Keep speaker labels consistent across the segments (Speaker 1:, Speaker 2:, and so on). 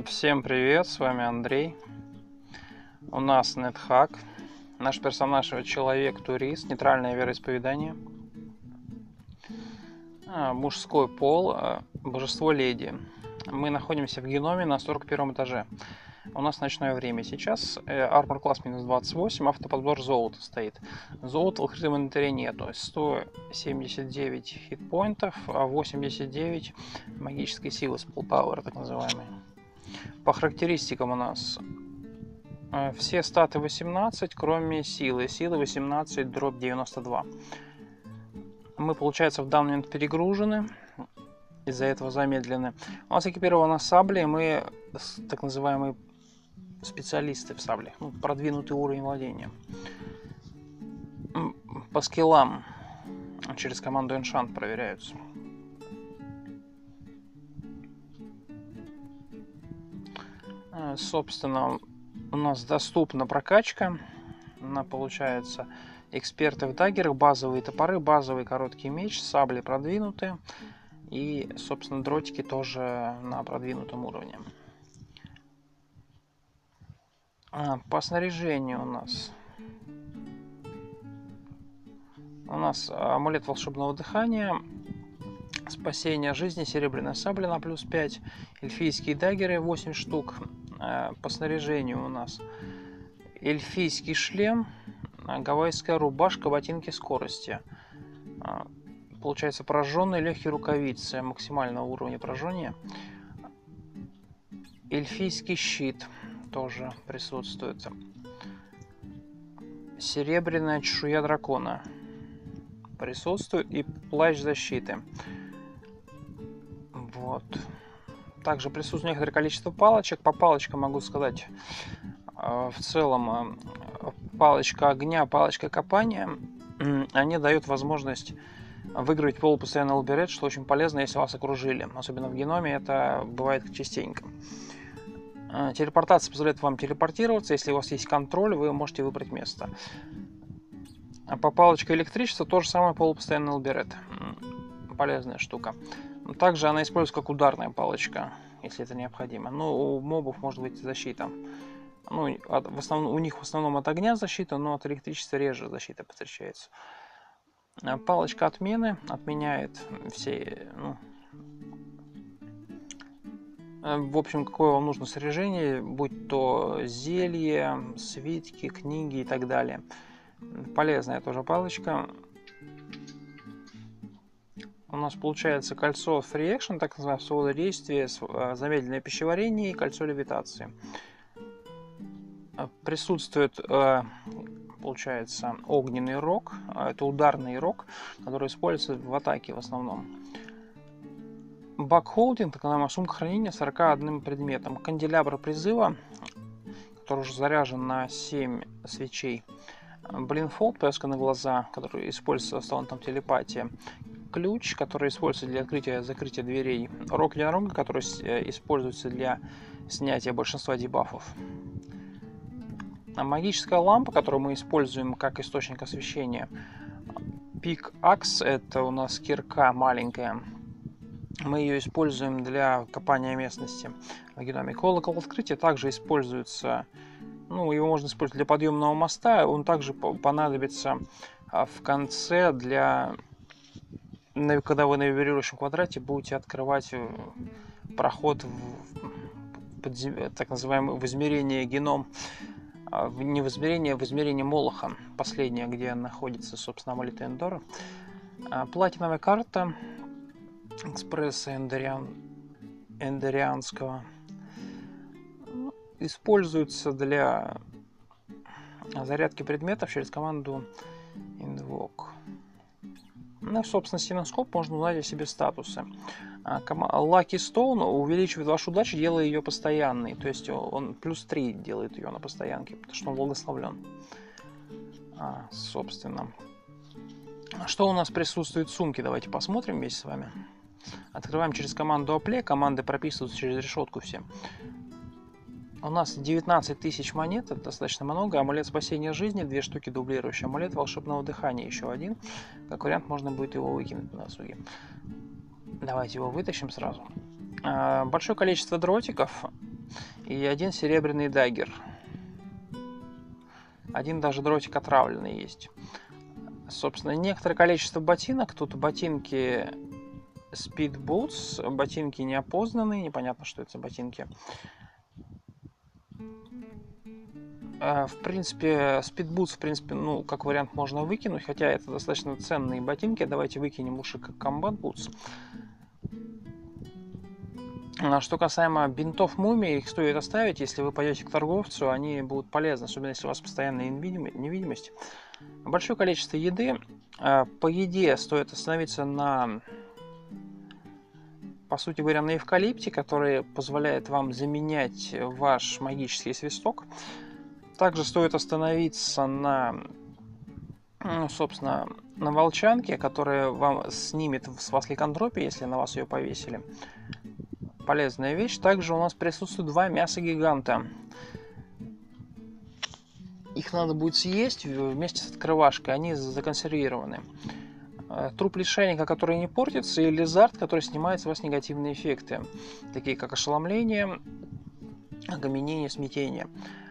Speaker 1: Всем привет, с вами Андрей. У нас NetHack. Наш персонаж — человек-турист, нейтральное вероисповедание. Мужской пол, божество леди. Мы находимся в геноме на 41 этаже. У нас ночное время. Сейчас армор класс минус 28, автоподбор золота стоит. Золота в открытом инвентаре нету. 179 хитпоинтов, 89 магической силы, spell так называемой. По характеристикам у нас все статы 18, кроме силы. Силы 18, дробь 92. Мы, получается, в данный момент перегружены. Из-за этого замедлены. У нас экипированы сабли. Мы так называемые специалисты в сабле. Продвинутый уровень владения. По скиллам через команду Enchant проверяются. Собственно, у нас доступна прокачка. Она получается эксперты в даггерах, базовые топоры, базовый короткий меч, сабли продвинутые. И, собственно, дротики тоже на продвинутом уровне. По снаряжению у нас амулет волшебного дыхания, спасение жизни, серебряная сабля на плюс 5, эльфийские даггеры 8 штук. По снаряжению у нас эльфийский шлем, гавайская рубашка, ботинки скорости. Получается прожженные легкие рукавицы максимального уровня прожжения. Эльфийский щит тоже присутствует. Серебряная чешуя дракона присутствует и плащ защиты. Вот. Также присутствует некоторое количество палочек. По палочкам могу сказать, в целом палочка огня, палочка копания, они дают возможность выиграть полупостоянный лабиринт, что очень полезно, если вас окружили. Особенно в геноме это бывает частенько. Телепортация позволяет вам телепортироваться. Если у вас есть контроль, вы можете выбрать место. А по палочке электричества то же самое, полупостоянный лабиринт. Полезная штука. Также она используется как ударная палочка, если это необходимо. Но у мобов может быть защита. У них в основном от огня защита, но от электричества реже защита встречается. Палочка отмены отменяет все... в общем, какое вам нужно снаряжение, будь то зелье, свитки, книги и так далее. Полезная тоже палочка. У нас получается кольцо Free Action, так называемое, свобода действия, замедленное пищеварение и кольцо левитации. Присутствует, получается, огненный рог. Это ударный рог, который используется в атаке в основном. Бакхолдинг, так называемая сумка хранения с 41 предметом. Канделябр призыва, который уже заряжен на 7 свечей. Блинфолд, повязка на глаза, который используется в талантом телепатии. Ключ, который используется для открытия и закрытия дверей. Рог единорога, который используется для снятия большинства дебафов. Магическая лампа, которую мы используем как источник освещения. Пик-акс, это у нас кирка маленькая. Мы ее используем для копания местности в геноме. Колокол открытия также используется, его можно использовать для подъемного моста. Он также понадобится в конце когда вы на вибрирующем квадрате будете открывать проход в так называемое в измерение геном. Не в измерение, а в измерение Молоха. Последнее, где находится, собственно, амулет Эндора. Платиновая карта экспресса эндорианского. Используется для зарядки предметов через команду Invoke. Собственно, стеноскоп можно узнать о себе статусы. Lucky Stone увеличивает вашу удачу, делая ее постоянной. То есть он плюс 3 делает ее на постоянке, потому что он благословлен. Собственно. Что у нас присутствует в сумке? Давайте посмотрим вместе с вами. Открываем через команду Apply. Команды прописываются через решетку все. У нас 19 тысяч монет, это достаточно много. Амулет спасения жизни, 2 штуки дублирующие. Амулет волшебного дыхания, еще один. Как вариант, можно будет его выкинуть на досуге. Давайте его вытащим сразу. Большое количество дротиков и один серебряный даггер. Один даже дротик отравленный есть. Собственно, некоторое количество ботинок. Тут ботинки Speed Boots, ботинки неопознанные, непонятно, что это за ботинки. В принципе, Speed Boots, в принципе, ну, как вариант можно выкинуть, хотя это достаточно ценные ботинки. Давайте выкинем лучше как Combat Boots. Что касаемо бинтов мумии, их стоит оставить. Если вы пойдете к торговцу, они будут полезны, особенно если у вас постоянная невидимость. Большое количество еды. По еде стоит остановиться на, по сути говоря, на эвкалипте, который позволяет вам заменять ваш магический свисток. Также стоит остановиться на, собственно, на волчанке, которая вам снимет с вас ликантропию, если на вас ее повесили. Полезная вещь. Также у нас присутствуют 2 мяса-гиганта. Их надо будет съесть вместе с открывашкой, они законсервированы. Труп лишайника, который не портится, и лизард, который снимает с вас негативные эффекты, такие как ошеломление, окаменение, смятение.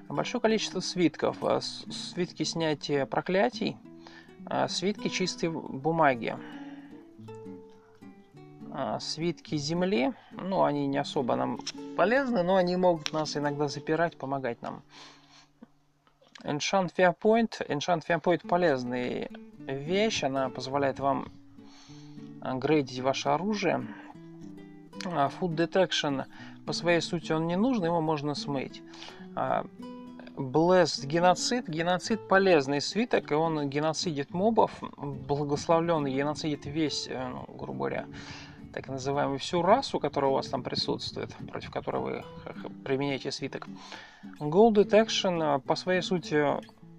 Speaker 1: Большое количество свитков. Свитки снятия проклятий, свитки чистой бумаги. Свитки земли, ну, они не особо нам полезны, но они могут нас иногда запирать, помогать нам. Enchant Fearpoint полезная вещь, она позволяет вам грейдить ваше оружие. Food Detection, по своей сути он не нужен, его можно смыть. Blessed Геноцид. Геноцид полезный свиток, и он геноцидит мобов, благословленный геноцидит весь, грубо говоря, так называемую всю расу, которая у вас там присутствует, против которой вы применяете свиток. Goal Detection, по своей сути,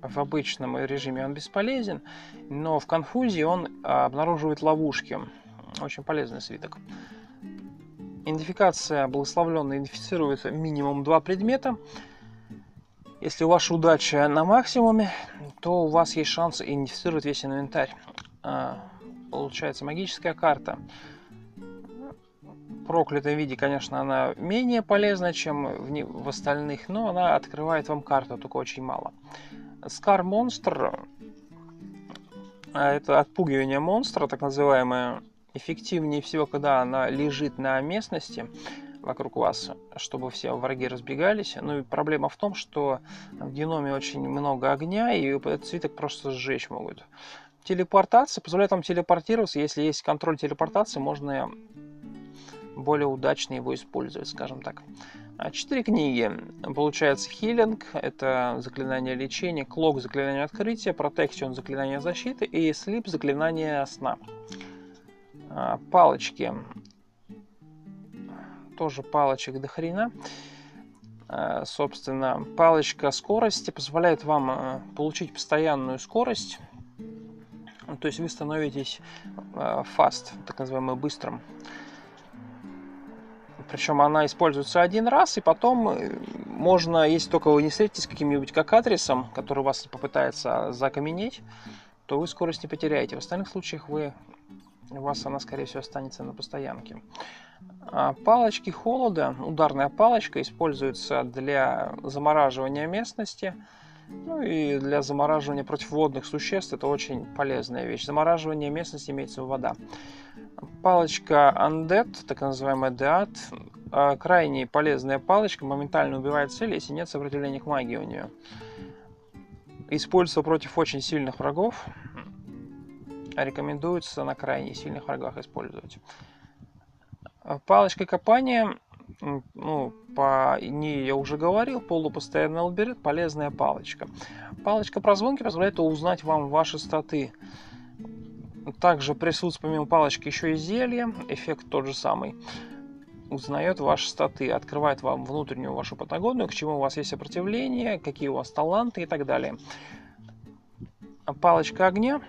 Speaker 1: в обычном режиме он бесполезен, но в конфузии он обнаруживает ловушки. Очень полезный свиток. Идентификация благословленная идентифицирует минимум 2 предмета. Если ваша удача на максимуме, то у вас есть шанс идентифицировать весь инвентарь. Получается магическая карта. В проклятом виде, конечно, она менее полезна, чем в остальных, но она открывает вам карту, только очень мало. Scar Monster – это отпугивание монстра, так называемое. Эффективнее всего, когда она лежит на местности вокруг вас, чтобы все враги разбегались. Ну и проблема в том, что в геноме очень много огня, и этот свиток просто сжечь могут. Телепортация позволяет вам телепортироваться. Если есть контроль телепортации, можно более удачно его использовать, скажем так. 4 книги. Получается Healing, это заклинание лечения, Cloak, заклинание открытия, Protection, заклинание защиты и Sleep, заклинание сна. Палочки. Тоже палочек до хрена. Собственно, палочка скорости позволяет вам получить постоянную скорость. То есть вы становитесь fast, так называемым быстрым. Причем она используется один раз, и потом можно, если только вы не встретитесь с каким-нибудь кокатрисом, который вас попытается закаменеть, то вы скорость не потеряете. В остальных случаях у вас она, скорее всего, останется на постоянке. Палочки холода. Ударная палочка используется для замораживания местности. Ну и для замораживания против водных существ это очень полезная вещь. Замораживание местности имеется в виду вода. Палочка Undead, так называемая Dead, крайне полезная палочка, моментально убивает цель, если нет сопротивления к магии у нее. Используется против очень сильных врагов. Рекомендуется на крайне сильных врагах использовать. Палочка копания, ну, по ней я уже говорил, полупостоянный лабиринт, полезная палочка. Палочка прозвонки позволяет узнать вам ваши статы. Также присутствует помимо палочки еще и зелье, эффект тот же самый. Узнает ваши статы, открывает вам внутреннюю вашу патагонию, к чему у вас есть сопротивление, какие у вас таланты и так далее. Палочка огня.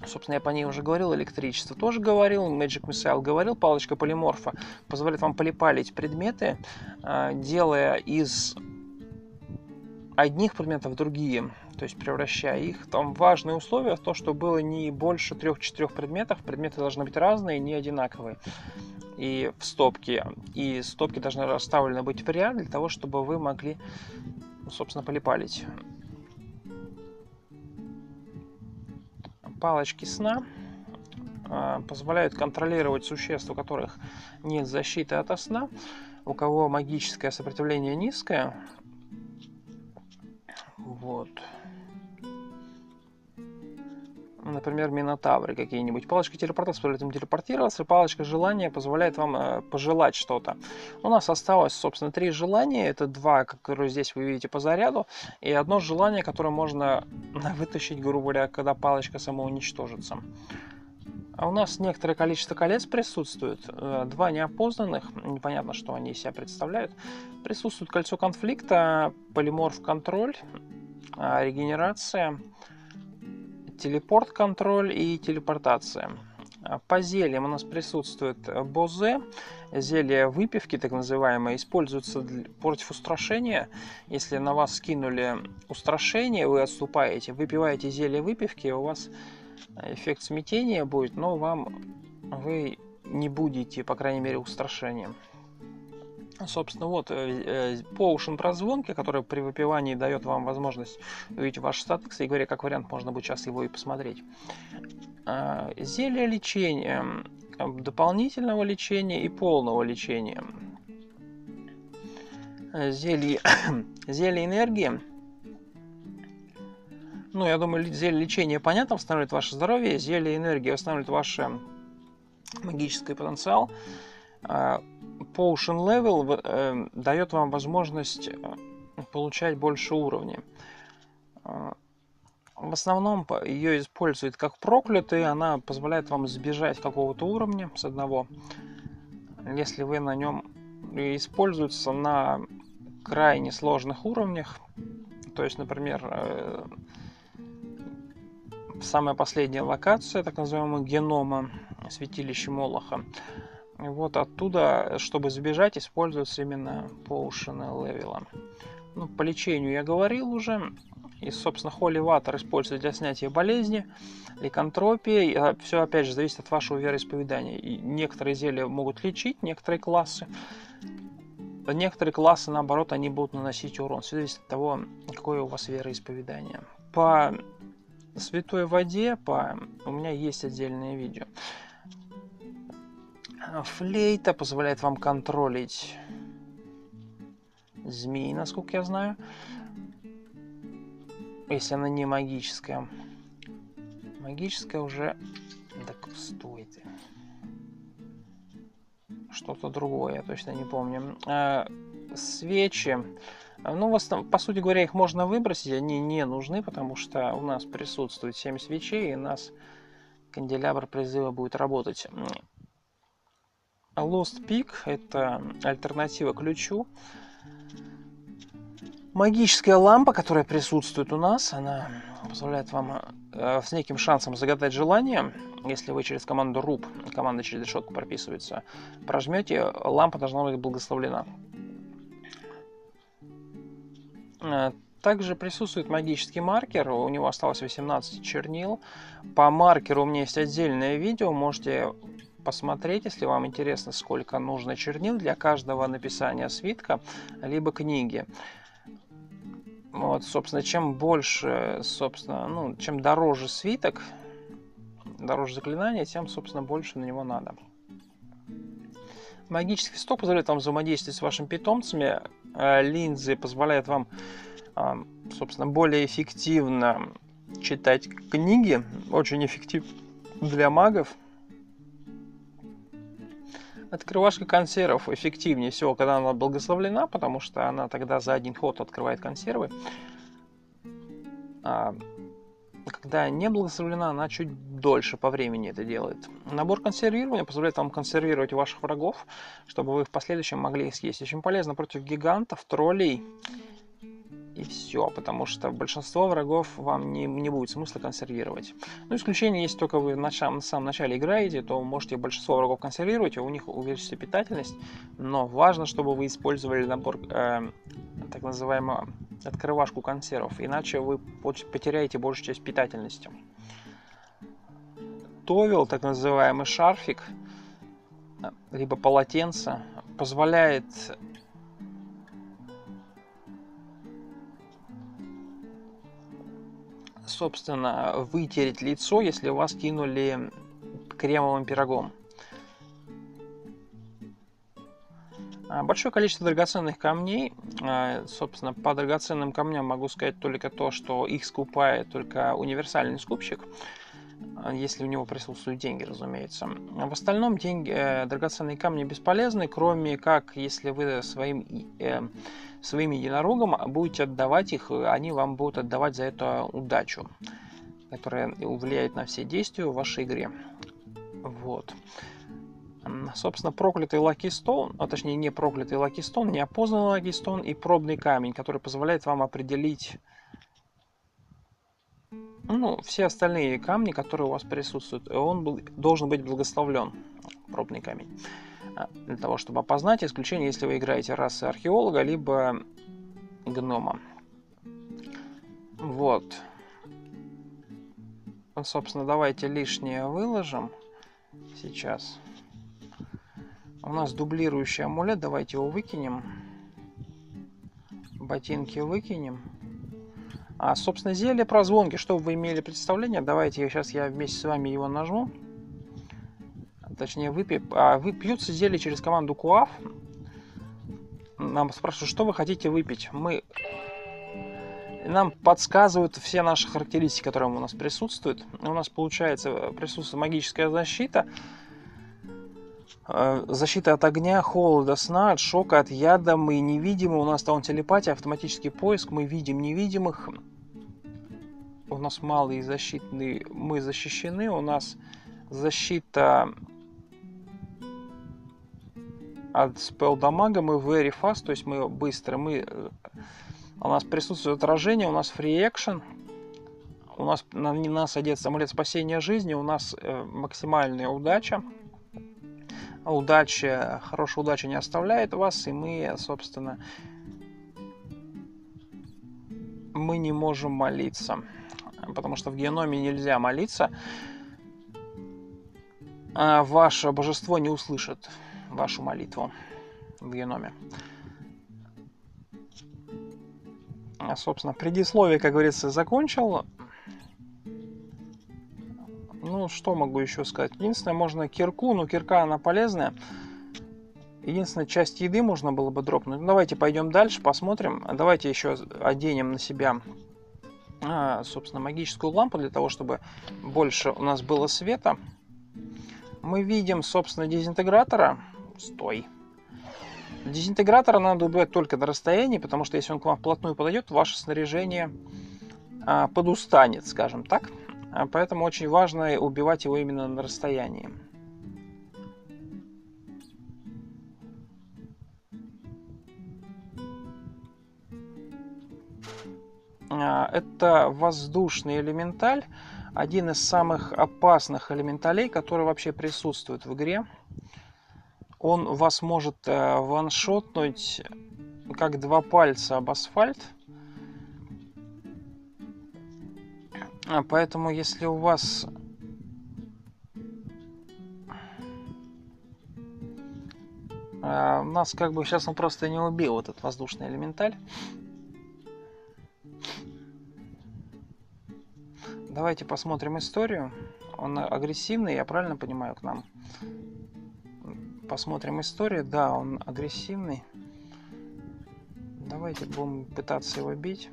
Speaker 1: Собственно, я по ней уже говорил, электричество тоже говорил, Magic Missile говорил, палочка полиморфа позволяет вам полипалить предметы, делая из одних предметов другие, то есть превращая их. Там важное условие, то, что было не больше 3-4 предметов, предметы должны быть разные, не одинаковые. и в стопке. И стопки должны расставлены быть в ряд для того, чтобы вы могли, собственно, полипалить. Палочки сна позволяют контролировать существ, у которых нет защиты от сна, у кого магическое сопротивление низкое. Вот. Например, минотавры какие-нибудь. Палочка телепортации позволяет им телепортироваться, палочка желания позволяет вам пожелать что-то. У нас осталось, собственно, 3 желания. Это 2, которые здесь вы видите по заряду, и одно желание, которое можно вытащить, грубо говоря, когда палочка самоуничтожится. А у нас некоторое количество колец присутствует. 2 неопознанных, непонятно, что они из себя представляют. Присутствует кольцо конфликта, полиморф-контроль, регенерация, телепорт-контроль и телепортация. По зельям у нас присутствует бозе. Зелье выпивки, так называемое, используется против устрашения. Если на вас скинули устрашение, вы отступаете, выпиваете зелье выпивки, у вас эффект смятения будет, но вы не будете, по крайней мере, устрашением. Собственно, вот Potion прозвонки, который при выпивании дает вам возможность увидеть ваш статус. И говоря, как вариант, можно будет сейчас его и посмотреть. Зелье лечения, дополнительного лечения и полного лечения. Зелье энергии. Ну, я думаю, зелье лечения, понятно, восстанавливает ваше здоровье. Зелье энергии восстанавливает ваш магический потенциал. Potion Level дает вам возможность получать больше уровней. В основном ее используют как проклятый, она позволяет вам сбежать какого-то уровня с одного, если вы на нем используется на крайне сложных уровнях. То есть, например, самая последняя локация, так называемого генома, святилище Молоха. Вот оттуда, чтобы сбежать, используется именно Potion Level. Ну, по лечению я говорил уже. И, собственно, Holy Water используется для снятия болезни, ликантропии. Все, опять же, зависит от вашего вероисповедания. И некоторые зелья могут лечить, некоторые классы. Некоторые классы, наоборот, они будут наносить урон. Все зависит от того, какое у вас вероисповедание. По святой воде у меня есть отдельное видео. Флейта позволяет вам контролить змеи, насколько я знаю. Если она не магическая. Магическая уже... Так, стойте. Что-то другое, я точно не помню. Свечи. Ну, по сути говоря, их можно выбросить, они не нужны, потому что у нас присутствует 7 свечей, и у нас канделябр призыва будет работать. Lost Peak — это альтернатива ключу. Магическая лампа, которая присутствует у нас, она позволяет вам с неким шансом загадать желание. Если вы через команду RUP, команда через решетку прописывается, прожмете, лампа должна быть благословлена. Также присутствует магический маркер, у него осталось 18 чернил. По маркеру у меня есть отдельное видео, можете посмотреть, если вам интересно, сколько нужно чернил для каждого написания свитка, либо книги. Вот, собственно, чем больше, собственно, чем дороже свиток, дороже заклинание, тем, собственно, больше на него надо. Магический сток позволяет вам взаимодействовать с вашими питомцами. Линзы позволяют вам, собственно, более эффективно читать книги. Очень эффективно для магов. Открывашка консервов эффективнее всего, когда она благословлена, потому что она тогда за один ход открывает консервы. А когда не благословлена, она чуть дольше по времени это делает. Набор консервирования позволяет вам консервировать ваших врагов, чтобы вы в последующем могли их съесть. Очень полезно против гигантов, троллей. И все, потому что большинство врагов вам не будет смысла консервировать. Ну, исключение, если только вы на самом начале играете, то можете большинство врагов консервировать, у них увеличится питательность. Но важно, чтобы вы использовали набор, так называемую открывашку консервов, иначе вы потеряете большую часть питательности. Товел, так называемый шарфик, либо полотенце, позволяет собственно вытереть лицо, если вас кинули кремовым пирогом. Большое количество драгоценных камней. Собственно, по драгоценным камням могу сказать только то, что их скупает только универсальный скупщик, если у него присутствуют деньги, разумеется. В остальном драгоценные камни бесполезны, кроме как если вы своим единорогам будете отдавать их, они вам будут отдавать за это удачу, которая влияет на все действия в вашей игре. Вот. Собственно, проклятый Lucky Stone, а точнее не проклятый Lucky Stone, неопознанный Lucky Stone и пробный камень, который позволяет вам определить все остальные камни, которые у вас присутствуют. Он должен быть благословлен, пробный камень, для того, чтобы опознать исключение, если вы играете расы археолога, либо гнома. Вот. Собственно, давайте лишнее выложим сейчас. У нас дублирующий амулет, давайте его выкинем. Ботинки выкинем. Собственно, зелье прозвонки, чтобы вы имели представление, давайте сейчас я вместе с вами его нажму. Точнее, пьются зелье через команду QAF. Нам спрашивают, что вы хотите выпить. Нам подсказывают все наши характеристики, которые у нас присутствуют. У нас, получается, присутствует магическая защита. Защита от огня, холода, сна, от шока, от яда. Мы невидимы. У нас там телепатия, автоматический поиск. Мы видим невидимых. У нас малые защитные. Мы защищены. У нас защита от спелл-дамага. Мы very fast, то есть мы быстро. У нас присутствует отражение. У нас free action. У нас на нас одет амулет спасения жизни. У нас максимальная удача. Хорошая удача не оставляет вас, и мы, собственно, мы не можем молиться, потому что в геноме нельзя молиться. Ваше божество не услышит вашу молитву в геноме. Собственно, предисловие, как говорится, закончил. Что могу еще сказать? Единственное, можно кирку, но кирка, она полезная. Единственная, часть еды можно было бы дропнуть. Давайте пойдем дальше, посмотрим. Давайте еще оденем на себя, собственно, магическую лампу, для того, чтобы больше у нас было света. Мы видим, собственно, дезинтегратора. Стой. Дезинтегратора надо убивать только на расстоянии, потому что если он к вам вплотную подойдет, ваше снаряжение подустанет, скажем так. Поэтому очень важно убивать его именно на расстоянии. Это воздушный элементаль. Один из самых опасных элементалей, который вообще присутствует в игре. Он вас может ваншотнуть как два пальца об асфальт. Поэтому, если у вас нас как бы сейчас он просто не убил, этот воздушный элементаль. Давайте посмотрим историю. Он агрессивный, я правильно понимаю, к нам? Посмотрим историю. Да, он агрессивный. Давайте будем пытаться его бить.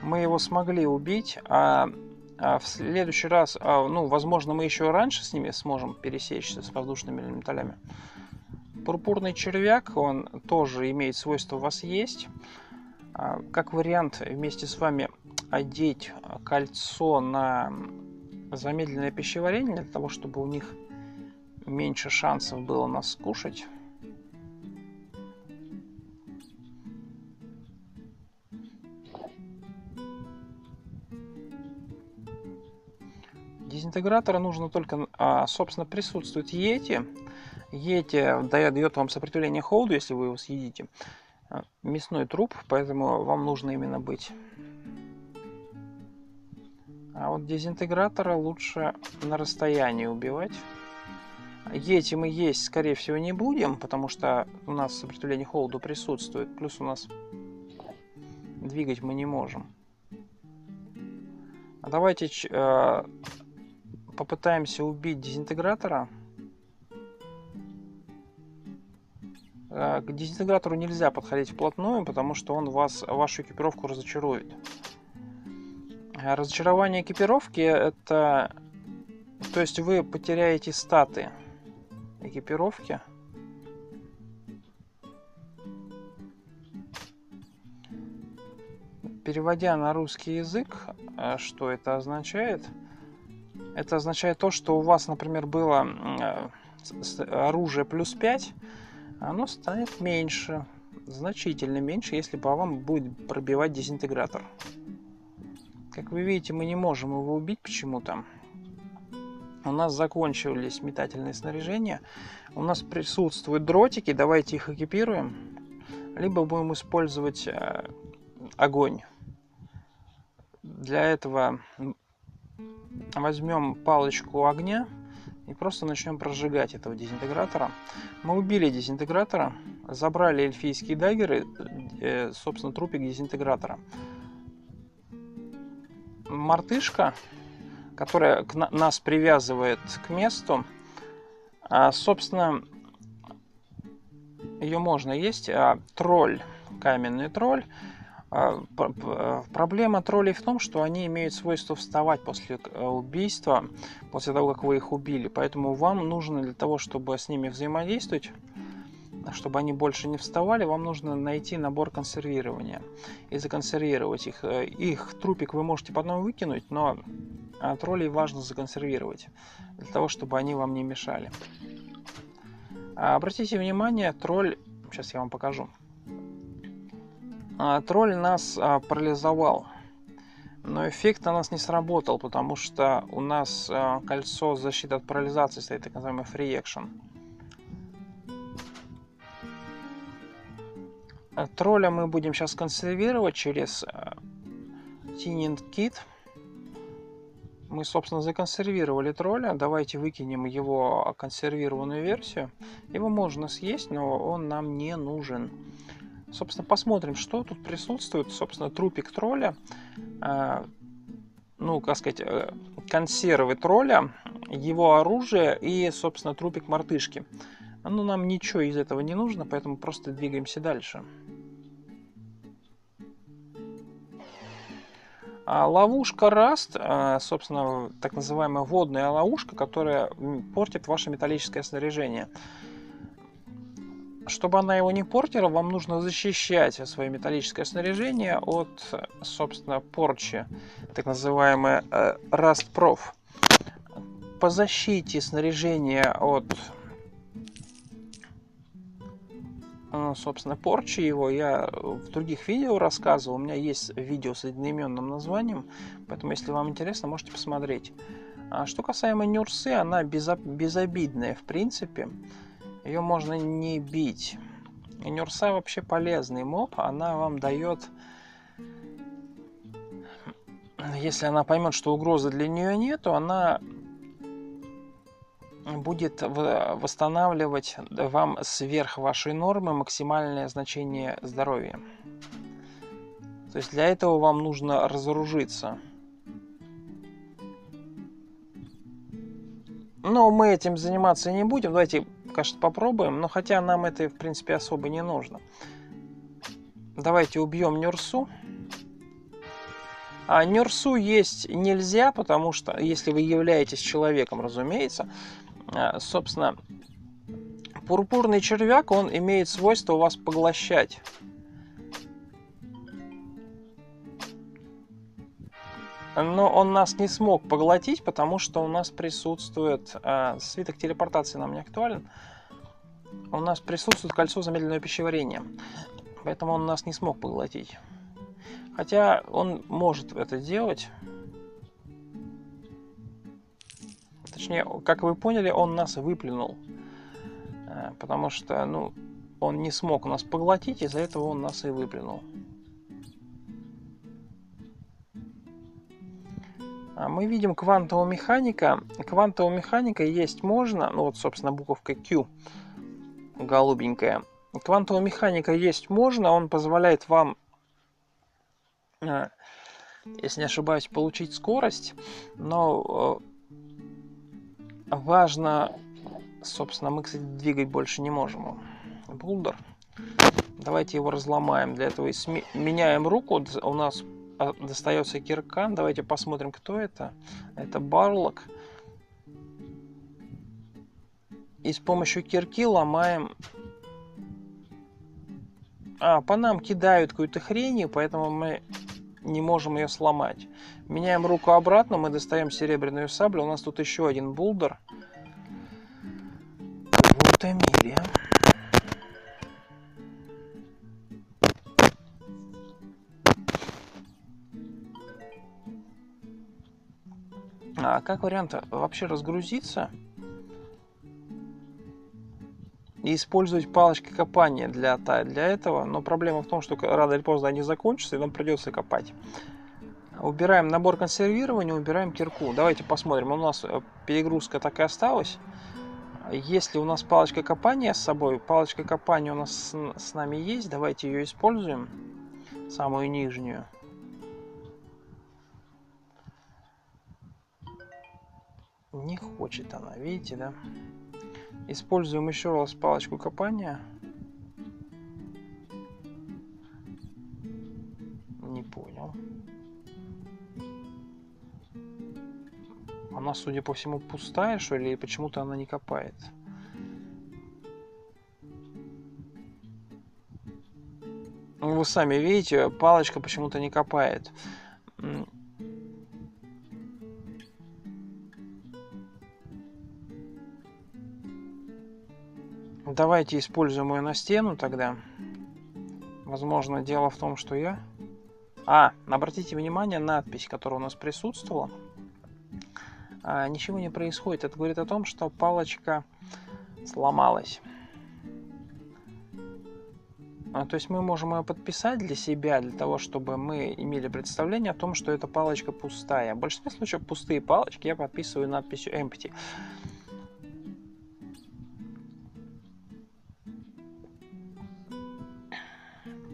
Speaker 1: Мы его смогли убить, а в следующий раз, возможно, мы еще раньше с ними сможем пересечься, с воздушными элементалями. Пурпурный червяк, он тоже имеет свойство у вас есть. Как вариант, вместе с вами одеть кольцо на замедленное пищеварение, для того, чтобы у них меньше шансов было нас скушать. Дезинтегратора нужно только, собственно, присутствует йети. Йети дает вам сопротивление холоду, если вы его съедите. Мясной труп, поэтому вам нужно именно быть. А вот дезинтегратора лучше на расстоянии убивать. Йети мы есть, скорее всего, не будем, потому что у нас сопротивление холоду присутствует. Плюс у нас двигать мы не можем. Давайте попытаемся убить дезинтегратора. К дезинтегратору нельзя подходить вплотную, потому что он вашу экипировку разочарует. Разочарование экипировки — это... То есть вы потеряете статы экипировки. Переводя на русский язык, что это означает? Это означает то, что у вас, например, было оружие плюс 5, оно станет меньше, значительно меньше, если по вам будет пробивать дезинтегратор. Как вы видите, мы не можем его убить почему-то. У нас закончились метательные снаряжения. У нас присутствуют дротики. Давайте их экипируем. Либо будем использовать огонь. Для этого возьмем палочку огня и просто начнем прожигать этого дезинтегратора. Мы убили дезинтегратора. Забрали эльфийские даггеры. Собственно, трупик дезинтегратора. Мартышка, которая нас привязывает к месту, собственно, ее можно есть. Тролль, каменный тролль. Проблема троллей в том, что они имеют свойство вставать после убийства, после того, как вы их убили. Поэтому вам нужно для того, чтобы с ними взаимодействовать, чтобы они больше не вставали, вам нужно найти набор консервирования и законсервировать их. Их трупик вы можете потом выкинуть, но троллей важно законсервировать, для того, чтобы они вам не мешали. Обратите внимание, тролль... Сейчас я вам покажу. Тролль нас парализовал, но эффект на нас не сработал, потому что у нас кольцо защиты от парализации стоит, так называемый Free Action. Тролля мы будем сейчас консервировать через Thinning Kit. Мы, собственно, законсервировали тролля. Давайте выкинем его консервированную версию. Его можно съесть, но он нам не нужен. Собственно, посмотрим, что тут присутствует. Собственно, трупик тролля. Ну, как сказать, консервы тролля, его оружие и, собственно, трупик мартышки. Ну, нам ничего из этого не нужно, поэтому просто двигаемся дальше. Ловушка Раст, собственно, так называемая водная ловушка, которая портит ваше металлическое снаряжение. Чтобы она его не портила, вам нужно защищать свое металлическое снаряжение от, собственно, порчи, так называемая Rust Proof. По защите снаряжения от, собственно, порчи его я в других видео рассказывал. У меня есть видео с одноименным названием, поэтому, если вам интересно, можете посмотреть. Что касаемо Нюрсы, она безобидная, в принципе. Ее можно не бить. И Нюрса вообще полезный моб. Она вам дает... Если она поймет, что угрозы для нее нету, она будет восстанавливать вам сверх вашей нормы максимальное значение здоровья. То есть для этого вам нужно разоружиться. Но мы этим заниматься не будем. Давайте, конечно, попробуем. Но хотя нам это, в принципе, особо не нужно. Давайте убьем Нюрсу. А Нюрсу есть нельзя, потому что, если вы являетесь человеком, разумеется, собственно, пурпурный червяк, он имеет свойство вас поглощать. Но он нас не смог поглотить, потому что у нас присутствует... свиток телепортации нам не актуален. У нас присутствует кольцо замедленного пищеварения. Поэтому он нас не смог поглотить. Хотя он может это делать. Точнее, как вы поняли, он нас выплюнул. Потому что, ну, он не смог нас поглотить, из-за этого он нас и выплюнул. Мы видим квантовая механика. Квантовая механика есть можно, ну вот, собственно, буковка Q, голубенькая. Квантовая механика есть можно, он позволяет вам, если не ошибаюсь, получить скорость, но важно, собственно, мы, кстати, двигать больше не можем. Булдер. Давайте его разломаем. Для этого меняем руку. У нас достается кирка. Давайте посмотрим, кто это. Это Барлок. И с помощью кирки ломаем. По нам кидают какую-то хрень, поэтому мы не можем ее сломать. Меняем руку обратно, мы достаем серебряную саблю. У нас тут еще один булдер. В утомили. Как вариант вообще разгрузиться и использовать палочки копания для этого, но проблема в том, что рано или поздно они закончатся, и нам придется копать. Убираем набор консервирования, убираем кирку. Давайте посмотрим, у нас перегрузка так и осталась. Если у нас палочка копания с собой, палочка копания у нас с нами есть, давайте ее используем, самую нижнюю. Не хочет она, видите, да? Используем еще раз палочку копания. Не понял. Она, судя по всему, пустая, что ли, или почему-то она не копает. Вы сами видите, палочка почему-то не копает. Давайте используем ее на стену тогда. Возможно, дело в том, что я... обратите внимание, надпись, которая у нас присутствовала. Ничего не происходит. Это говорит о том, что палочка сломалась. То есть мы можем ее подписать для себя, для того, чтобы мы имели представление о том, что эта палочка пустая. В большинстве случаев пустые палочки я подписываю надписью Empty.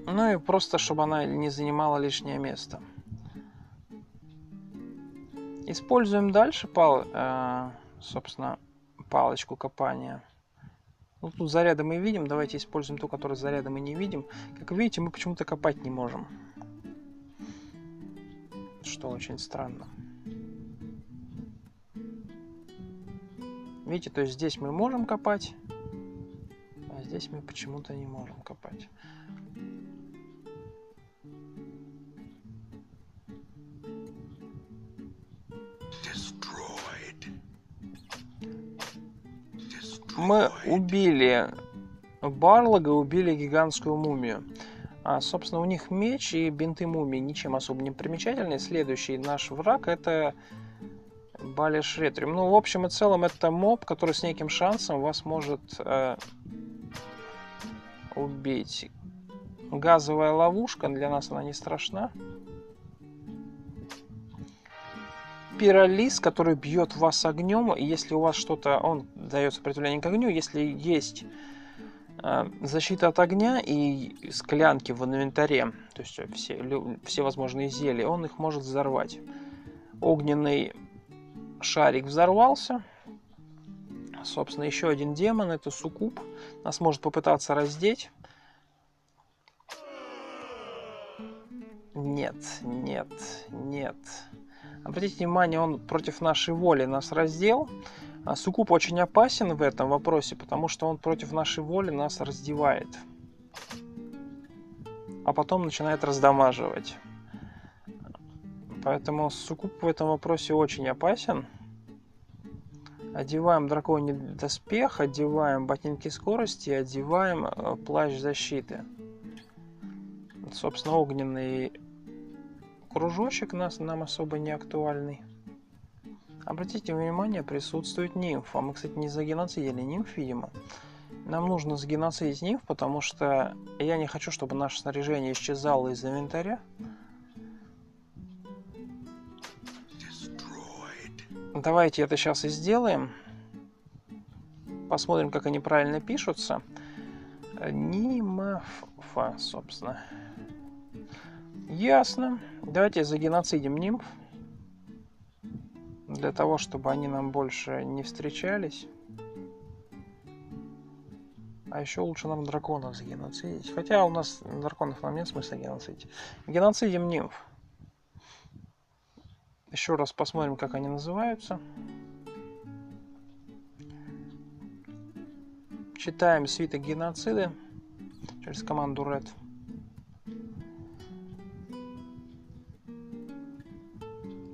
Speaker 1: Ну и просто, чтобы она не занимала лишнее место. Используем дальше, собственно, палочку копания. Ну, тут заряды мы видим. Давайте используем ту, которую заряда мы не видим. Как видите, мы почему-то копать не можем. Что очень странно. Видите, то есть здесь мы можем копать, а здесь мы почему-то не можем копать. Мы убили Барлога, убили гигантскую мумию. Собственно, у них меч и бинты мумии ничем особо не примечательные. Следующий наш враг — это Балешретриум. Ну, в общем и целом, это моб, который с неким шансом вас может убить. Газовая ловушка, для нас она не страшна. Пиролиз, который бьет вас огнем, и если у вас что-то, он дает сопротивление к огню, если есть защита от огня и склянки в инвентаре, то есть все возможные зелья, он их может взорвать. Огненный шарик взорвался. Собственно, еще один демон, это Суккуб, нас может попытаться раздеть. Нет, нет, нет. Обратите внимание, он против нашей воли нас раздел. Суккуб очень опасен в этом вопросе, потому что он против нашей воли нас раздевает. А потом начинает раздамаживать. Поэтому Суккуб в этом вопросе очень опасен. Одеваем драконий доспех, одеваем ботинки скорости, одеваем плащ защиты. Собственно, огненный кружочек нам особо не актуальный. Обратите внимание, присутствует нимф. А мы, кстати, не загеноцидили нимф, видимо. Нам нужно загеноцидить нимф, потому что я не хочу, чтобы наше снаряжение исчезало из инвентаря. Давайте это сейчас и сделаем. Посмотрим, как они правильно пишутся. Нимфа, собственно. Ясно. Давайте загеноцидим нимф. Для того, чтобы они нам больше не встречались. А еще лучше нам драконов загеноцидить. Хотя у нас драконов нам нет смысла геноцидить. Геноцидим нимф. Еще раз посмотрим, как они называются. Читаем свиток геноцида через команду red.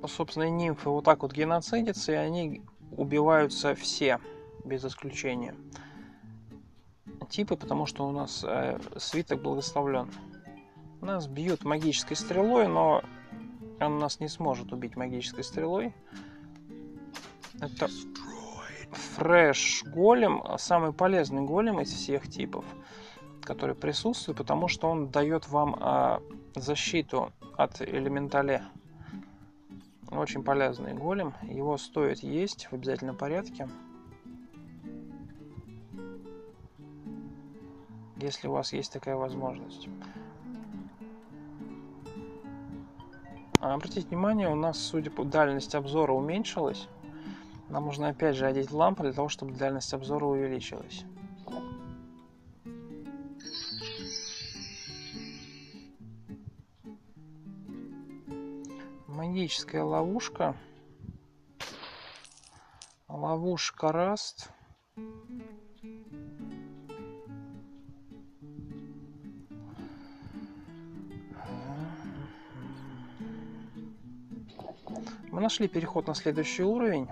Speaker 1: Собственно, нимфы вот так вот геноцидятся, и они убиваются все, без исключения. Типы, потому что у нас свиток благословлен. Нас бьют магической стрелой, но он нас не сможет убить магической стрелой. Это фреш голем, самый полезный голем из всех типов, который присутствует, потому что он дает вам защиту от элементаля. Очень полезный голем, его стоит есть в обязательном порядке. Если у вас есть такая возможность. Обратите внимание, у нас, судя по дальность обзора, уменьшилась. Нам нужно опять же одеть лампу для того, чтобы дальность обзора увеличилась. Магическая ловушка. Ловушка раст. Мы нашли переход на следующий уровень.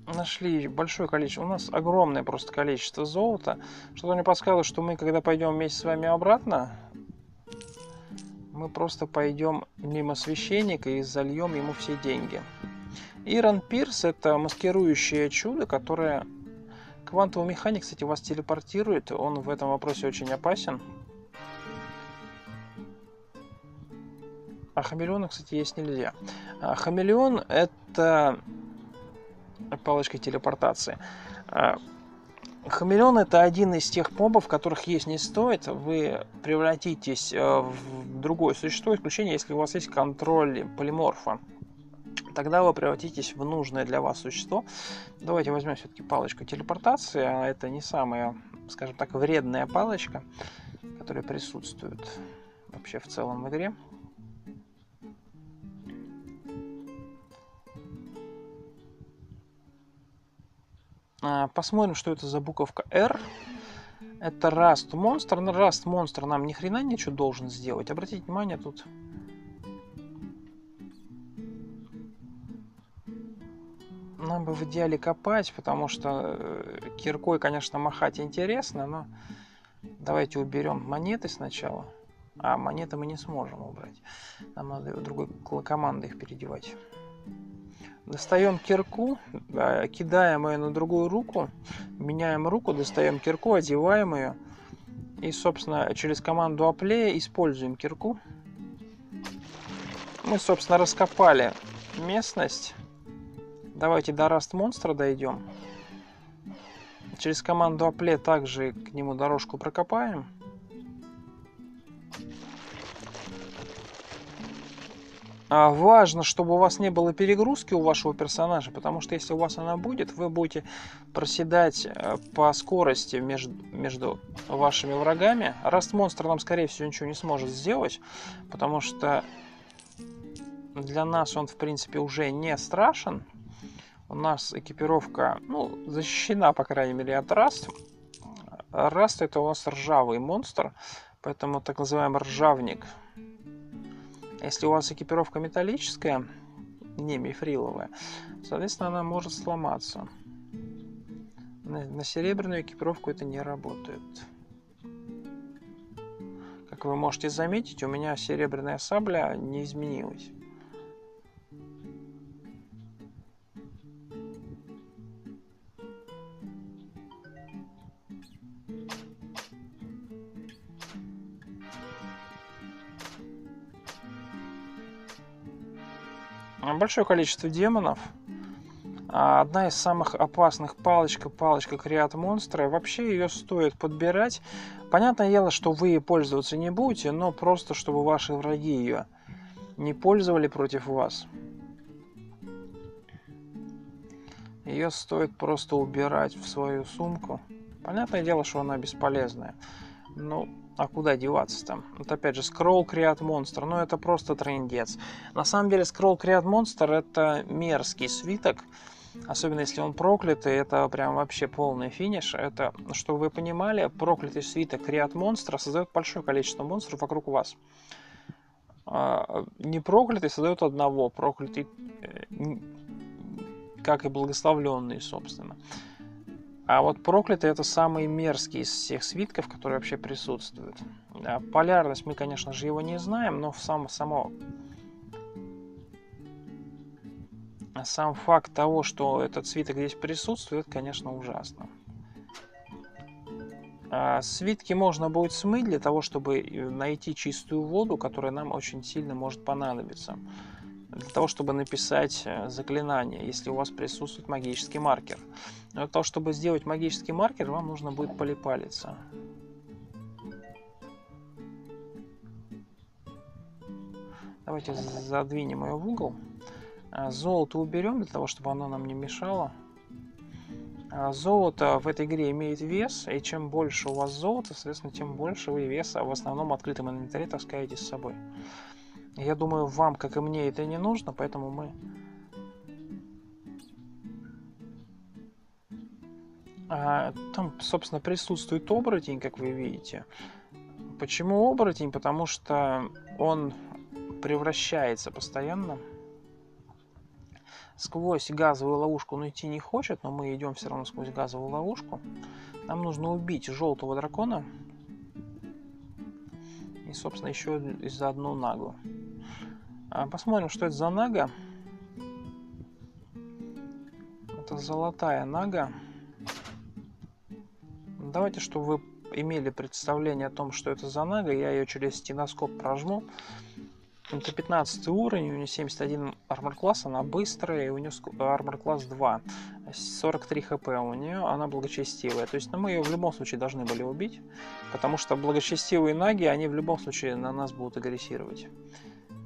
Speaker 1: Нашли большое количество. У нас огромное просто количество золота. Что-то мне подсказывает, что мы, когда пойдем вместе с вами обратно, мы просто пойдем мимо священника и зальем ему все деньги. Ирон Пирс — это маскирующее чудо, которое... Квантовый механик, кстати, вас телепортирует. Он в этом вопросе очень опасен. А хамелеона, кстати, есть нельзя. Хамелеон — это палочка телепортации. Хамелеон — это один из тех мобов, которых есть не стоит. Вы превратитесь в другое существо, исключение, если у вас есть контроль полиморфа. Тогда вы превратитесь в нужное для вас существо. Давайте возьмем все-таки палочку телепортации. Это не самая, скажем так, вредная палочка, которая присутствует вообще в целом в игре. Посмотрим, что это за буковка R. Это Rust монстр. На Rust монстр нам ни хрена ничего должен сделать. Обратите внимание, тут нам бы в идеале копать, потому что киркой, конечно, махать интересно, но давайте уберем монеты сначала. А монеты мы не сможем убрать. Нам надо в другой командой их переодевать. Достаем кирку, кидаем ее на другую руку, меняем руку, достаем кирку, одеваем ее. И, собственно, через команду Apply используем кирку. Мы, собственно, раскопали местность. Давайте до Rust монстра дойдем. Через команду Apply также к нему дорожку прокопаем. Важно, чтобы у вас не было перегрузки у вашего персонажа, потому что если у вас она будет, вы будете проседать по скорости между вашими врагами. Rust монстр нам, скорее всего, ничего не сможет сделать, потому что для нас он, в принципе, уже не страшен. У нас экипировка, ну, защищена, по крайней мере, от Rust. Rust — это у нас ржавый монстр, поэтому так называемый ржавник. Если у вас экипировка металлическая, не мифриловая, соответственно, она может сломаться. На серебряную экипировку это не работает. Как вы можете заметить, у меня серебряная сабля не изменилась. Большое количество демонов. Одна из самых опасных палочка Криат Монстра. Вообще ее стоит подбирать. Понятное дело, что вы ей пользоваться не будете, но просто чтобы ваши враги ее не пользовали против вас. Ее стоит просто убирать в свою сумку. Понятное дело, что она бесполезная. Ну, а куда деваться там? Вот опять же, Scroll Create Monster. Ну, это просто трындец. На самом деле, Scroll Create Monster это мерзкий свиток. Особенно если он проклятый, это прям вообще полный финиш. Это, чтобы вы понимали, проклятый свиток Create Monster создает большое количество монстров вокруг вас. Не проклятый создает одного, проклятый, как и благословленный, собственно. А вот проклятый это самый мерзкий из всех свитков, которые вообще присутствуют. Полярность мы, конечно же, его не знаем, но сам факт того, что этот свиток здесь присутствует, это, конечно, ужасно. Свитки можно будет смыть для того, чтобы найти чистую воду, которая нам очень сильно может понадобиться. Для того, чтобы написать заклинание, если у вас присутствует магический маркер. Но для того, чтобы сделать магический маркер, вам нужно будет полипалиться. Давайте задвинем ее в угол. Золото уберем, для того, чтобы оно нам не мешало. Золото в этой игре имеет вес, и чем больше у вас золота, соответственно, тем больше вы веса в основном открытом инвентаре таскаете с собой. Я думаю, вам, как и мне, это не нужно, поэтому мы... Там, собственно, присутствует оборотень, как вы видите. Почему оборотень? Потому что он превращается постоянно. Сквозь газовую ловушку он идти не хочет, но мы идем все равно сквозь газовую ловушку. Нам нужно убить желтого дракона. И, собственно, еще за одну нагу. Посмотрим, что это за нага. Это золотая нага. Давайте, чтобы вы имели представление о том, что это за нага, я ее через стеноскоп прожму. Это 15 уровень, у нее 71 армор класс, она быстрая, и у нее армор класс 2, 43 хп у нее, она благочестивая. То есть мы ее в любом случае должны были убить, потому что благочестивые наги, они в любом случае на нас будут агрессировать.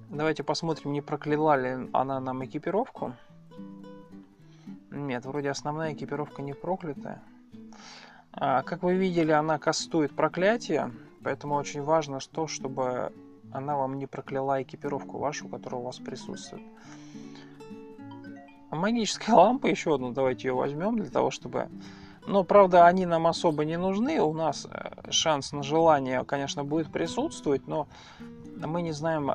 Speaker 1: Давайте посмотрим, не прокляла ли она нам экипировку. Нет, вроде основная экипировка не проклятая. Как вы видели, она кастует проклятие, поэтому очень важно, чтобы она вам не прокляла экипировку вашу, которая у вас присутствует. Магическая лампа, еще одну, давайте ее возьмем, для того, чтобы... Но, правда, они нам особо не нужны. У нас шанс на желание, конечно, будет присутствовать, но мы не знаем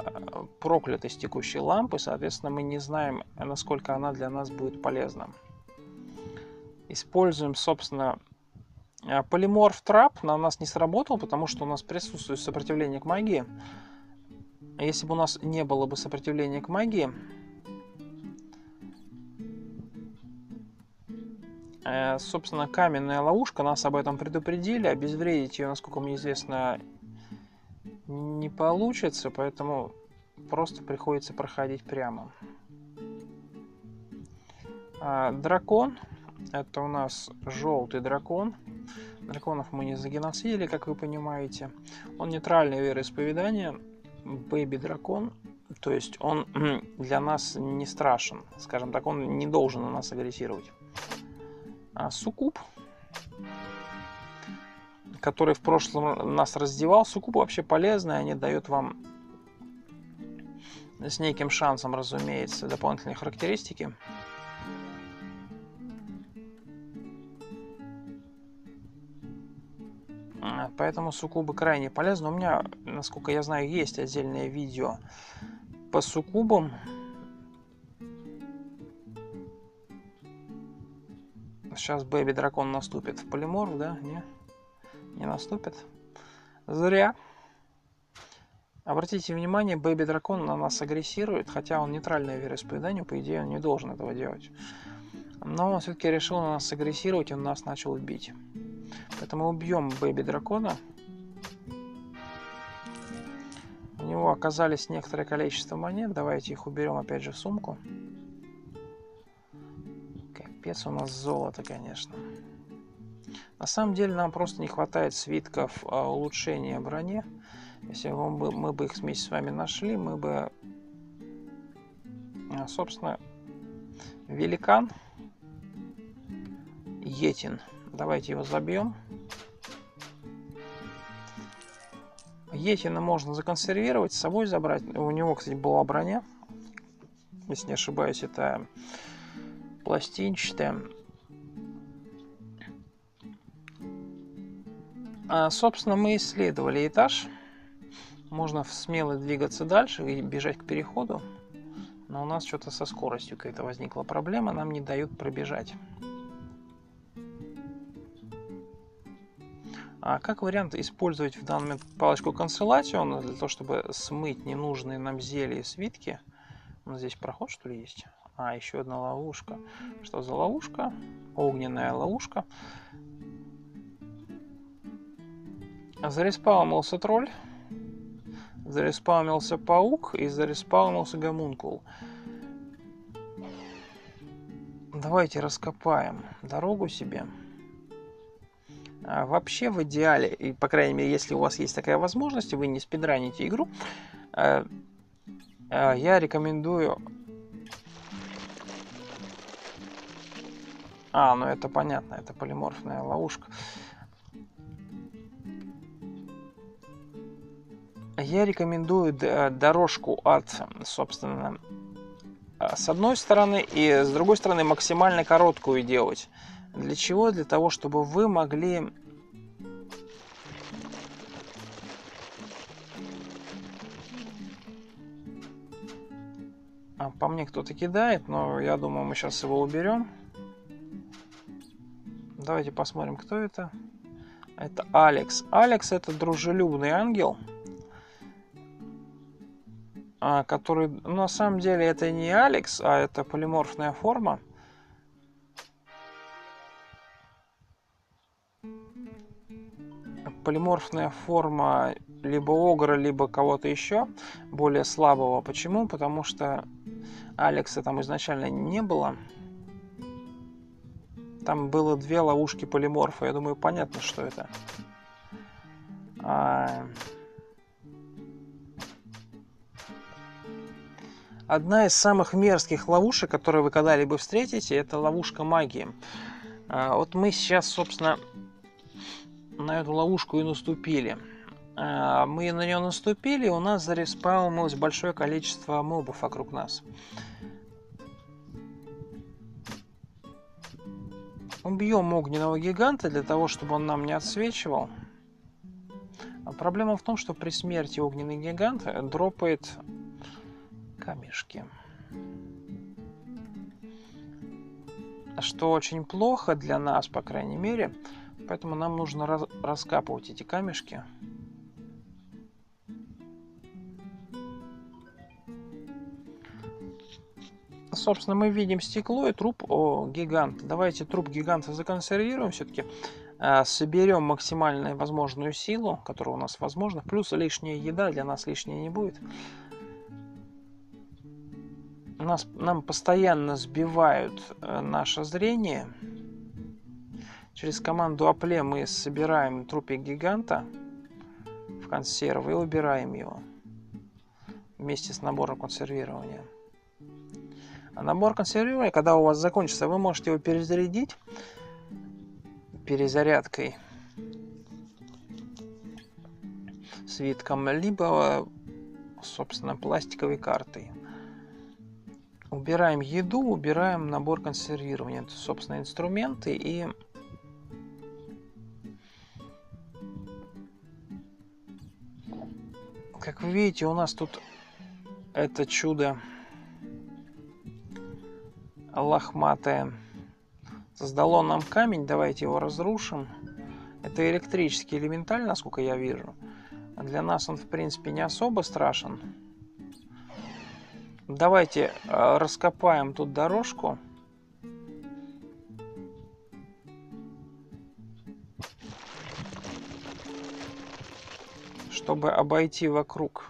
Speaker 1: проклятость текущей лампы, соответственно, мы не знаем, насколько она для нас будет полезна. Используем, собственно, полиморф трап. На нас не сработал, потому что у нас присутствует сопротивление к магии. Если бы у нас не было бы сопротивления к магии, собственно, каменная ловушка, нас об этом предупредили, обезвредить ее, насколько мне известно, не получится, поэтому просто приходится проходить прямо. Дракон, это у нас желтый дракон. Драконов мы не загеноцидили, как вы понимаете. Он нейтральное вероисповедание. Бэби-дракон, то есть он для нас не страшен, скажем так, он не должен на нас агрессировать. Суккуб, который в прошлом нас раздевал. Суккуб вообще полезный, они дают вам с неким шансом, разумеется, дополнительные характеристики. Поэтому суккубы крайне полезны. У меня, насколько я знаю, есть отдельное видео по суккубам. Сейчас бэби-дракон наступит в полиморф, да? Не наступит. Зря. Обратите внимание, бэби-дракон на нас агрессирует, хотя он нейтральное вероисповедание, по идее он не должен этого делать. Но он все-таки решил на нас агрессировать, и он нас начал бить. Поэтому убьем бэби-дракона. У него оказались некоторое количество монет. Давайте их уберем опять же в сумку. Капец у нас золото, конечно. На самом деле нам просто не хватает свитков улучшения брони. Если мы бы их вместе с вами нашли, мы бы, собственно, великан, Йетин. Давайте его забьем. Йетина можно законсервировать, с собой забрать. У него, кстати, была броня. Если не ошибаюсь, это пластинчатая. Собственно, мы исследовали этаж. Можно смело двигаться дальше и бежать к переходу. Но у нас что-то со скоростью какая-то возникла проблема. Нам не дают пробежать. Как вариант использовать в данный момент палочку Консолатион для того, чтобы смыть ненужные нам зелья и свитки. У нас здесь проход, что ли, есть? Еще одна ловушка. Что за ловушка? Огненная ловушка. Зареспаунился тролль. Зареспаунился паук и зареспаунился гомункул. Давайте раскопаем дорогу себе. Вообще в идеале, и по крайней мере, если у вас есть такая возможность, и вы не спидраните игру, я рекомендую... Ну это понятно, это полиморфная ловушка. Я рекомендую дорожку от, собственно, с одной стороны и с другой стороны максимально короткую делать. Для чего? Для того, чтобы вы могли по мне кто-то кидает, но я думаю, мы сейчас его уберем. Давайте посмотрим, кто это. Это Алекс. Алекс — это дружелюбный ангел, который, на самом деле, это не Алекс, а это полиморфная форма. Полиморфная форма либо Огра, либо кого-то еще, более слабого. Почему? Потому что Алекса там изначально не было. Там было две ловушки полиморфа. Я думаю, понятно, что это. Одна из самых мерзких ловушек, которые вы когда-либо встретите, это ловушка магии. Вот мы сейчас, собственно, на эту ловушку и наступили. Мы на нее наступили, и у нас зареспаунилось большое количество мобов вокруг нас. Убьем огненного гиганта для того, чтобы он нам не отсвечивал. Проблема в том, что при смерти огненный гигант дропает камешки. Что очень плохо для нас, по крайней мере. Поэтому нам нужно раскапывать эти камешки. Собственно, мы видим стекло и труп гиганта. Давайте труп гиганта законсервируем все-таки. Соберем максимально возможную силу, которая у нас возможна. Плюс лишняя еда, для нас лишней не будет. Нам постоянно сбивают наше зрение. Через команду Апле мы собираем трупик гиганта в консервы и убираем его вместе с набором консервирования. А набор консервирования, когда у вас закончится, вы можете его перезарядить перезарядкой свитком, либо, собственно, пластиковой картой. Убираем еду, убираем набор консервирования. Это, собственно, инструменты и... Как вы видите, у нас тут это чудо лохматое создало нам камень. Давайте его разрушим. Это электрический элементаль, насколько я вижу. Для нас он, в принципе, не особо страшен. Давайте раскопаем тут дорожку. Чтобы обойти вокруг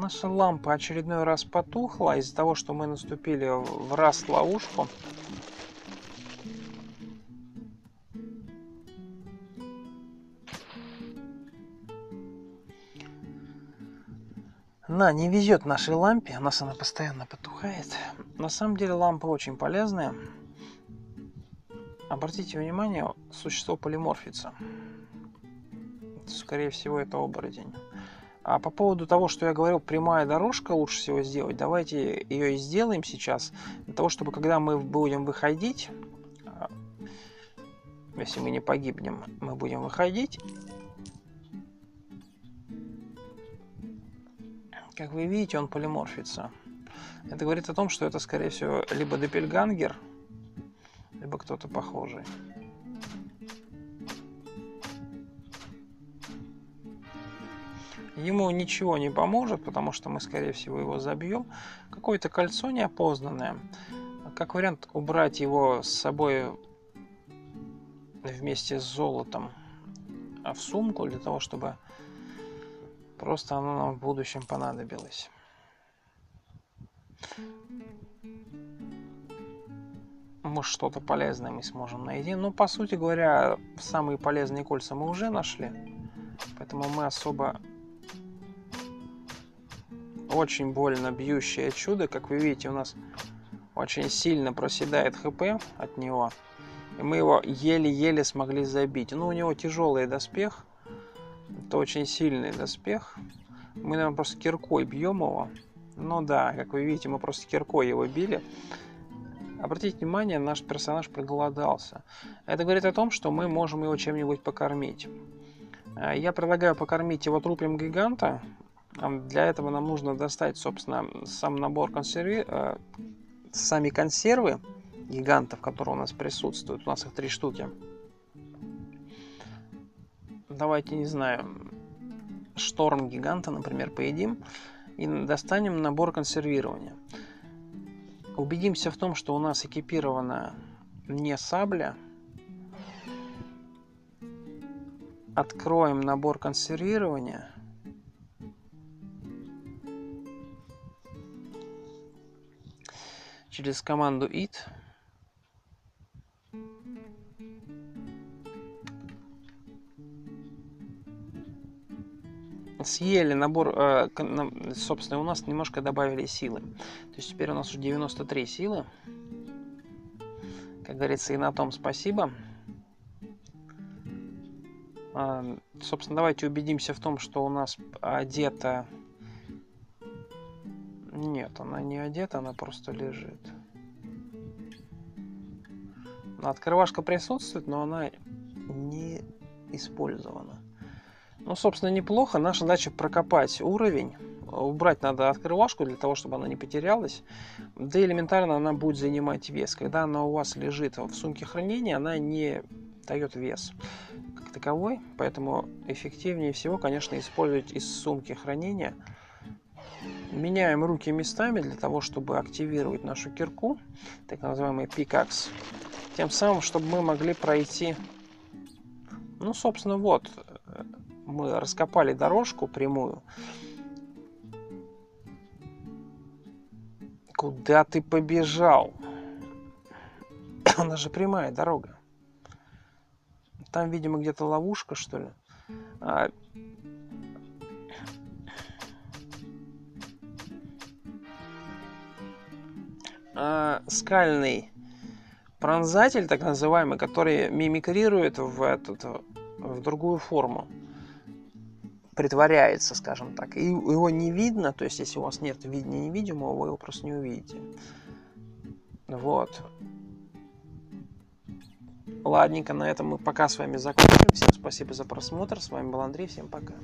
Speaker 1: Наша лампа очередной раз потухла из-за того, что мы наступили в раст-ловушку. Не везет нашей лампе, у нас она постоянно потухает. На самом деле лампа очень полезная. Обратите внимание, существо полиморфится. Скорее всего, это оборотень. А по поводу того, что я говорил, прямая дорожка лучше всего сделать, давайте ее и сделаем сейчас. Для того, чтобы когда мы будем выходить, если мы не погибнем, мы будем выходить. Как вы видите, он полиморфится. Это говорит о том, что это, скорее всего, либо доппельгангер, либо кто-то похожий. Ему ничего не поможет, потому что мы, скорее всего, его забьем. Какое-то кольцо неопознанное. Как вариант, убрать его с собой вместе с золотом в сумку, для того, чтобы просто оно нам в будущем понадобилось. Может, что-то полезное мы сможем найти. Но, по сути говоря, самые полезные кольца мы уже нашли. Поэтому мы особо... Очень больно бьющее чудо. Как вы видите, у нас очень сильно проседает ХП от него. И мы его еле-еле смогли забить. Ну, у него тяжелый доспех. Это очень сильный доспех. Мы, наверное, просто киркой бьем его. Ну да, как вы видите, мы просто киркой его били. Обратите внимание, наш персонаж проголодался. Это говорит о том, что мы можем его чем-нибудь покормить. Я предлагаю покормить его трупем гиганта. Для этого нам нужно достать, собственно, сам набор сами консервы гигантов, которые у нас присутствуют. У нас их 3 штуки. Давайте, не знаю, шторм гиганта, например, поедим. И достанем набор консервирования. Убедимся в том, что у нас экипирована не сабля. Откроем набор консервирования. Через команду IT. Съели набор, собственно, у нас немножко добавили силы. То есть теперь у нас уже 93 силы. Как говорится, и на том спасибо. Собственно, давайте убедимся в том, что у нас одета... Нет, она не одета, она просто лежит. Открывашка присутствует, но она не использована. Ну, собственно, неплохо. Наша задача прокопать уровень. Убрать надо открывашку для того, чтобы она не потерялась. Да и элементарно она будет занимать вес. Когда она у вас лежит в сумке хранения, она не дает вес как таковой. Поэтому эффективнее всего, конечно, использовать из сумки хранения. Меняем руки местами для того, чтобы активировать нашу кирку, так называемый пикакс. Тем самым, чтобы мы могли пройти... Ну, собственно, вот... Мы раскопали дорожку прямую. Куда ты побежал? У нас же прямая дорога. Там, видимо, где-то ловушка, что ли. Скальный пронзатель, так называемый, который мимикрирует в другую форму. Притворяется, скажем так. И его не видно, то есть если у вас нет видения невидимого, вы его просто не увидите. Вот. Ладненько, на этом мы пока с вами закончим. Всем спасибо за просмотр. С вами был Андрей. Всем пока.